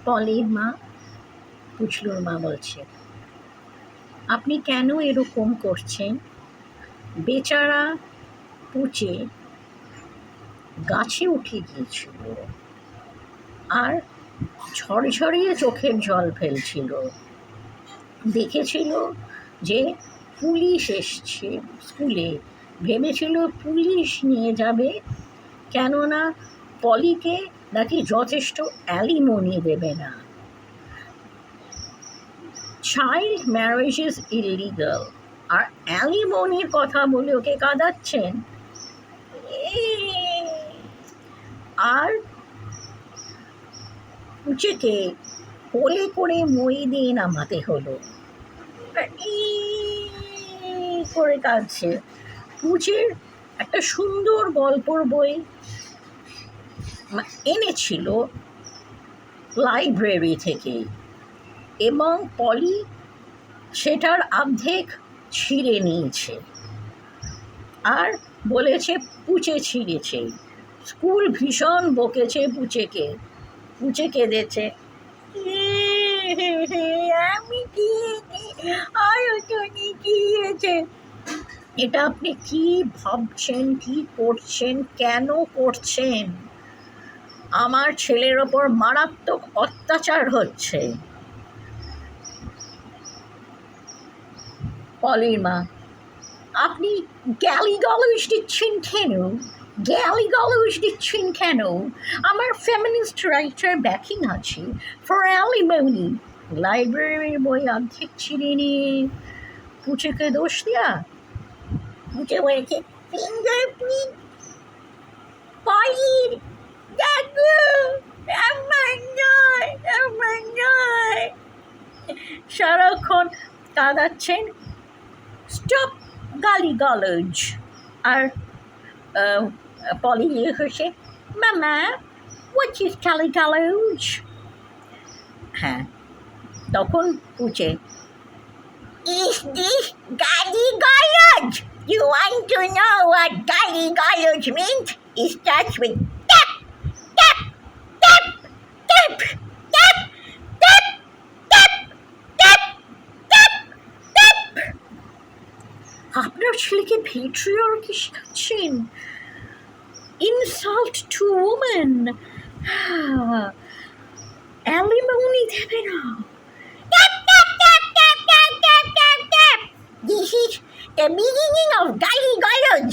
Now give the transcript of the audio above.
পলির মা, পুচলুর মা বলছে, আপনি কেন এরকম করছেন? বেচারা পুচে গাছে উঠে গিয়েছিল আর ঝরঝরিয়ে চোখের জল ফেলছিল। দেখেছিল যে পুলিশ এসছে স্কুলে, ভেবেছিল পুলিশ নিয়ে যাবে, কেননা পলিকে নাকি যথেষ্ট অ্যালিমনি দেবে না। চাইল্ড ম্যারেজ ইজ ইলিগাল, আর অ্যালিমনির কথা বলে ওকে কাঁদাচ্ছেন। আর পুচেকে কোলে করে মই দিয়ে নামাতে হলো, করে কাঁদছে। পুচের একটা সুন্দর গল্পর বই এনেছিল লাইব্রেরি থেকে, এবং পলি সেটার অর্ধেক ছিঁড়ে নিয়েছে আর বলেছে পুচে ছিঁড়েছে। স্কুল ভীষণ বকেছে পুচেকে, পুচে কেঁদেছে, আমি কি হয়েছে? এটা আপনি কি ভাবছেন, কি করছেন, কেন করছেন? আমার ছেলের ওপর মারাত্মক অত্যাচার হচ্ছে। পলির মা, আপনি গালিগালাজ দিচ্ছেন কেন? গালিগালাজ দিচ্ছেন কেন? আমার ফেমিনিস্ট রাইটার ব্যাকিং আছে ফর অ্যালিমনি। লাইব্রেরির বই অর্ধেক ছিঁড়ে নিয়ে পুচেকে দোষ দেয়া? পুচে বলেছে ফিঙ্গারপ্রিন্ট পলির, দেখো আমার নয়, আমার নয়। সারাক্ষণ কাঁদাচ্ছেন, স্টপ গালিগালাজ। আর পলি হেসে, মামা হোয়াট ইজ গালিগালাজ? হ্যাঁ, তখন পুচে, ইজ দিস গালিগালাজ? You want to know what galigalaজ means? It starts with tap, tap, tap, tap, tap, tap, tap, tap, tap, tap. আপনার ছেলেকে পেট্রিয়ার্কি শেখাচ্ছেন, ইনসাল্ট টু ওমেন, অ্যালিমনি দেবে না। Tap, tap, tap, tap, tap, tap, tap, tap. This is the beginning of galigalaজ.